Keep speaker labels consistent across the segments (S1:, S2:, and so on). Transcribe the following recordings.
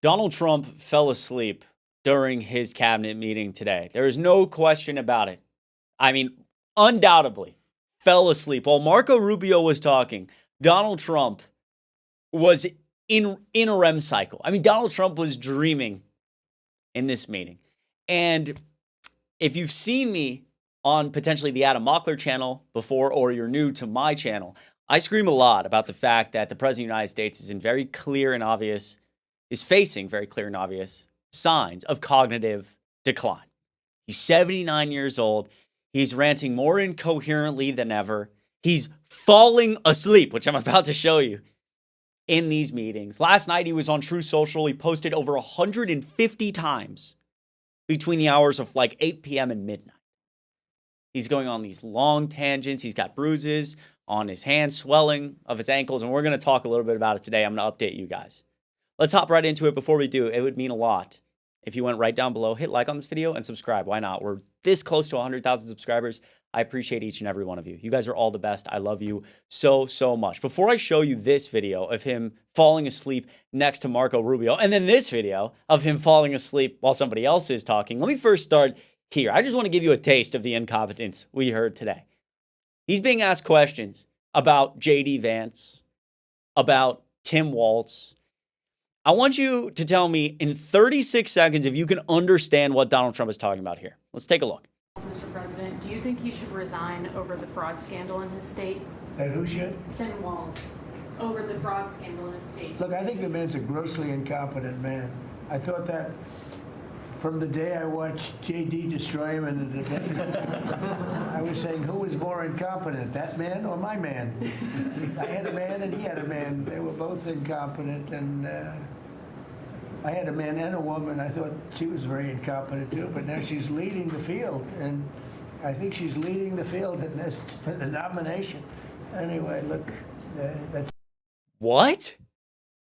S1: Donald Trump fell asleep during his cabinet meeting today. There is no question about it. I mean, undoubtedly fell asleep. While Marco Rubio was talking, Donald Trump was in a REM cycle. I mean, Donald Trump was dreaming in this meeting. And if you've seen me on potentially the Adam Mockler channel before, or you're new to my channel, I scream a lot about the fact that the President of the United States is facing very clear and obvious signs of cognitive decline. He's 79 years old. He's ranting more incoherently than ever. He's falling asleep, which I'm about to show you in these meetings. Last night, he was on True Social. He posted over 150 times between the hours of like 8 p.m. and midnight. He's going on these long tangents. He's got bruises on his hands, swelling of his ankles, and we're going to talk a little bit about it today. I'm going to update you guys. Let's hop right into it. Before we do, it would mean a lot if you went right down below, hit like on this video, and subscribe. Why not? We're this close to 100,000 subscribers. I appreciate each and every one of you. You guys are all the best. I love you so much. Before I show you this video of him falling asleep next to Marco Rubio, and then this video of him falling asleep while somebody else is talking, let me first start here. I just want to give you a taste of the incompetence we heard today. He's being asked questions about J.D. Vance, about Tim Walz. I want you to tell me in 36 seconds if you can understand what Donald Trump is talking about here. Let's take a look.
S2: Mr. President, do you think he should resign over the fraud scandal in his state?
S3: And who should?
S2: Tim Walz. Over the fraud scandal in his state.
S3: Look, I think the man's a grossly incompetent man. I thought that from the day I watched J.D. destroy him in the debate. I was saying, who was more incompetent, that man or my man? I had a man and he had a man. They were both incompetent, and I had a man and a woman. I thought she was very incompetent too, but now she's leading the field, and I think she's leading the field in this for the nomination. Anyway, look, that's...
S1: What?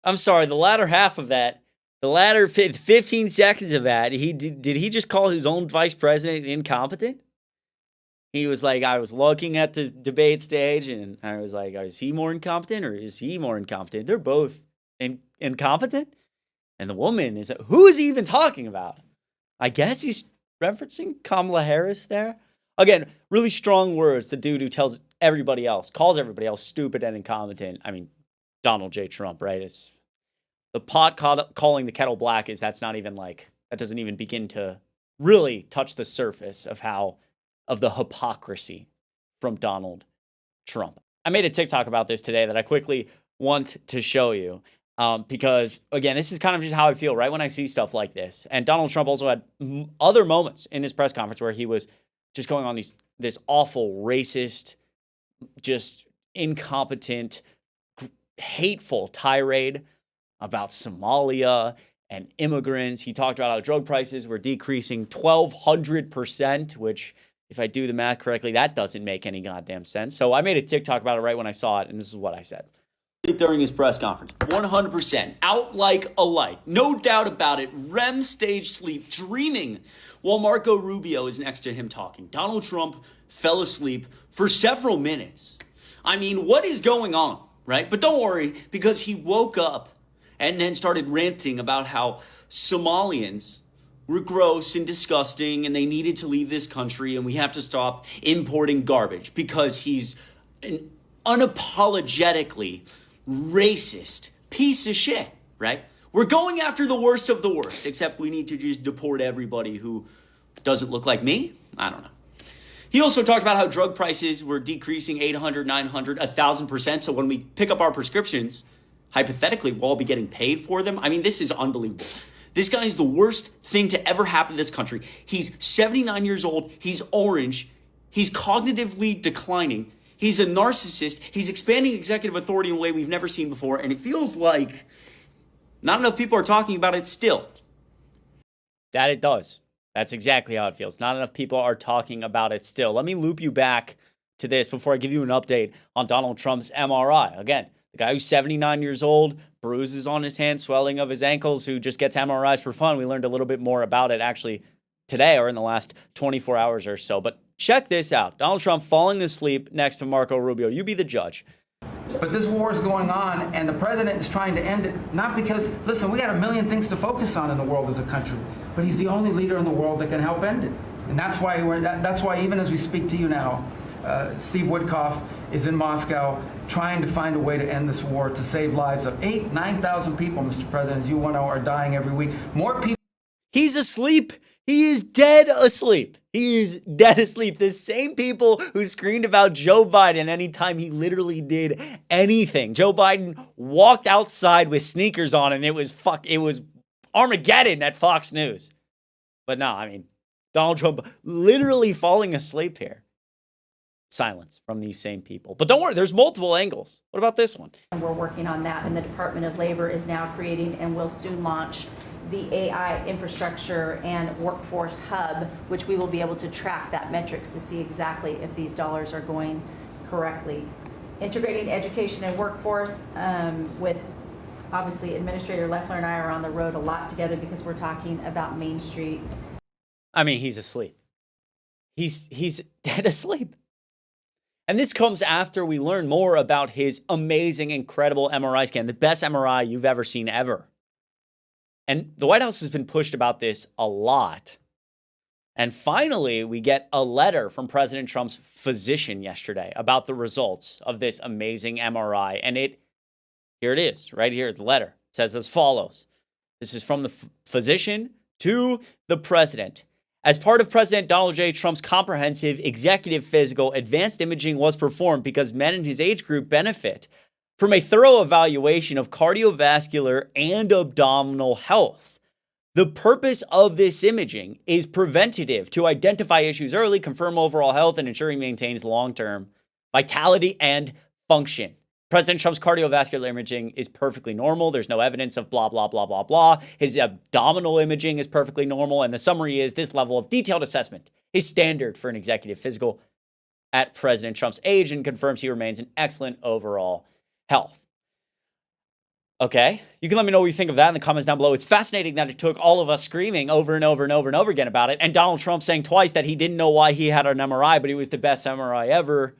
S1: I'm sorry, the latter half of that, the latter 15 seconds of that, did he just call his own vice president incompetent? He was like, I was looking at the debate stage, and I was like, is he more incompetent or is he more incompetent? They're both incompetent. And the woman is, who is he even talking about? I guess he's referencing Kamala Harris there. Again, really strong words. The dude who calls everybody else stupid and incompetent. I mean, Donald J. Trump, right? It's the pot calling the kettle black that doesn't even begin to really touch the surface of the hypocrisy from Donald Trump. I made a TikTok about this today that I quickly want to show you. Because, again, this is kind of just how I feel right when I see stuff like this. And Donald Trump also had other moments in his press conference where he was just going on this awful, racist, just incompetent, hateful tirade about Somalia and immigrants. He talked about how drug prices were decreasing 1,200%, which, if I do the math correctly, that doesn't make any goddamn sense. So I made a TikTok about it right when I saw it, and this is what I said. During his press conference, 100%, out like a light, no doubt about it, REM stage sleep, dreaming, while Marco Rubio is next to him talking. Donald Trump fell asleep for several minutes. I mean, what is going on, right? But don't worry, because he woke up and then started ranting about how Somalians were gross and disgusting and they needed to leave this country and we have to stop importing garbage because he's an unapologetically racist piece of shit, right? We're going after the worst of the worst, except we need to just deport everybody who doesn't look like me. I don't know. He also talked about how drug prices were decreasing 800, 900, 1,000%. So when we pick up our prescriptions, hypothetically, we'll all be getting paid for them. I mean, this is unbelievable. This guy is the worst thing to ever happen to this country. He's 79 years old. He's orange. He's cognitively declining. He's a narcissist. He's expanding executive authority in a way we've never seen before. And it feels like not enough people are talking about it still. That it does. That's exactly how it feels. Not enough people are talking about it still. Let me loop you back to this before I give you an update on Donald Trump's MRI. Again, the guy who's 79 years old, bruises on his hands, swelling of his ankles, who just gets MRIs for fun. We learned a little bit more about it actually today or in the last 24 hours or so. But check this out. Donald Trump falling asleep next to Marco Rubio. You be the judge.
S4: But this war is going on, and the president is trying to end it, not because, listen, we got a million things to focus on in the world as a country, but he's the only leader in the world that can help end it. And that's why even as we speak to you now, Steve Woodcock is in Moscow trying to find a way to end this war, to save lives of 9,000 people, Mr. President, as you know, are dying every week. More people.
S1: He's asleep. He is dead asleep. He is dead asleep. The same people who screamed about Joe Biden anytime he literally did anything. Joe Biden walked outside with sneakers on and it was Armageddon at Fox News. But no, I mean, Donald Trump literally falling asleep here. Silence from these same people. But don't worry, there's multiple angles. What about this one?
S5: And we're working on that, and the Department of Labor is now creating and will soon launch the AI infrastructure and workforce hub, which we will be able to track that metrics to see exactly if these dollars are going correctly. Integrating education and workforce with, obviously, Administrator Loeffler and I are on the road a lot together because we're talking about Main Street.
S1: I mean, he's asleep. He's dead asleep. And this comes after we learn more about his amazing, incredible MRI scan, the best MRI you've ever seen ever. And the White House has been pushed about this a lot. And finally, we get a letter from President Trump's physician yesterday about the results of this amazing MRI. And here it is, right here, the letter. It says as follows. This is from the physician to the president. As part of President Donald J. Trump's comprehensive executive physical, advanced imaging was performed because men in his age group benefit from a thorough evaluation of cardiovascular and abdominal health. The purpose of this imaging is preventative to identify issues early, confirm overall health, and ensure he maintains long-term vitality and function. President Trump's cardiovascular imaging is perfectly normal. There's no evidence of blah, blah, blah, blah, blah. His abdominal imaging is perfectly normal. And the summary is this level of detailed assessment is standard for an executive physical at President Trump's age and confirms he remains in excellent overall health. Okay, you can let me know what you think of that in the comments down below. It's fascinating that it took all of us screaming over and over and over and over again about it, and Donald Trump saying twice that he didn't know why he had an MRI, but it was the best MRI ever.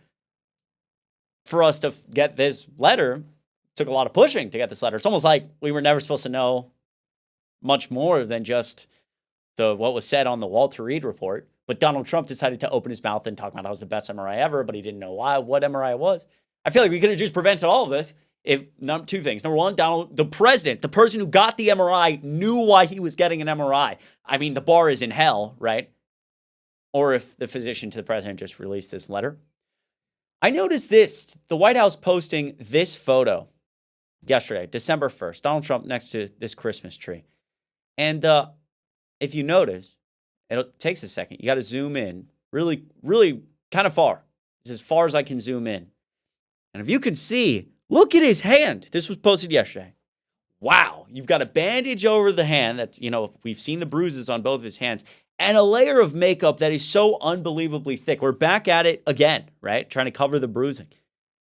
S1: For us to get this letter, it took a lot of pushing to get this letter. It's almost like we were never supposed to know much more than just what was said on the Walter Reed report. But Donald Trump decided to open his mouth and talk about how it was the best MRI ever, but he didn't know what MRI it was. I feel like we could have just prevented all of this if two things. Number one, the president, the person who got the MRI, knew why he was getting an MRI. I mean, the bar is in hell, right? Or if the physician to the president just released this letter. I noticed this, the White House posting this photo yesterday, December 1st, Donald Trump next to this Christmas tree. And if you notice, it takes a second. You got to zoom in really, really kind of far. It's as far as I can zoom in. And if you can see, look at his hand. This was posted yesterday. Wow, you've got a bandage over the hand that, we've seen the bruises on both of his hands. And a layer of makeup that is so unbelievably thick. We're back at it again, right? Trying to cover the bruising.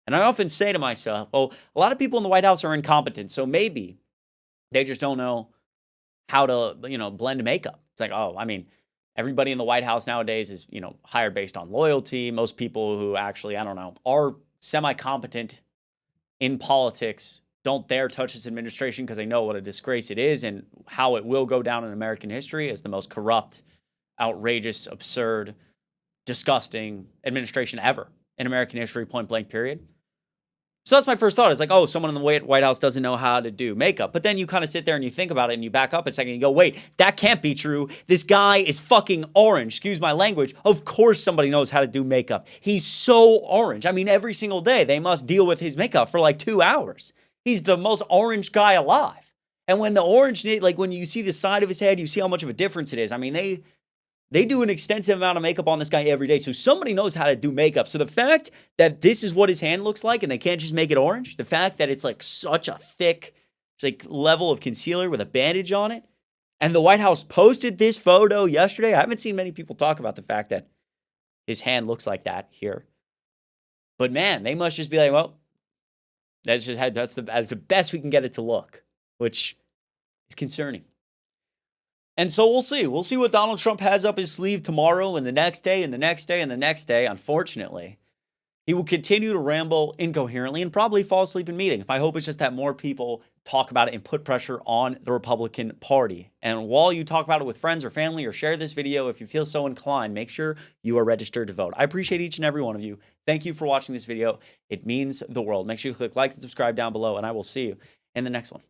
S1: And I often say to myself, a lot of people in the White House are incompetent, so maybe they just don't know how to, blend makeup. It's like, everybody in the White House nowadays is, hired based on loyalty. Most people who actually, are semi-competent in politics don't dare touch this administration because they know what a disgrace it is and how it will go down in American history as the most corrupt, outrageous, absurd, disgusting administration ever in American history, point blank, period. So that's my first thought. It's like, someone in the White House doesn't know how to do makeup. But then you kind of sit there and you think about it and you back up a second and you go, wait, that can't be true. This guy is fucking orange. Excuse my language. Of course somebody knows how to do makeup. He's so orange. Every single day they must deal with his makeup for like 2 hours. He's the most orange guy alive. And when the orange, when you see the side of his head, you see how much of a difference it is. They do an extensive amount of makeup on this guy every day. So somebody knows how to do makeup. So the fact that this is what his hand looks like and they can't just make it orange, the fact that it's like such a thick level of concealer with a bandage on it, and the White House posted this photo yesterday. I haven't seen many people talk about the fact that his hand looks like that here. But man, they must just be like, well, that's the best we can get it to look, which is concerning. And so we'll see. We'll see what Donald Trump has up his sleeve tomorrow and the next day and the next day and the next day. Unfortunately, He will continue to ramble incoherently and probably fall asleep in meetings. My hope is just that more people talk about it and put pressure on the Republican Party. And while you talk about it with friends or family or share this video, if you feel so inclined, make sure you are registered to vote. I appreciate each and every one of you. Thank you for watching this video. It means the world. Make sure you click like and subscribe down below, and I will see you in the next one.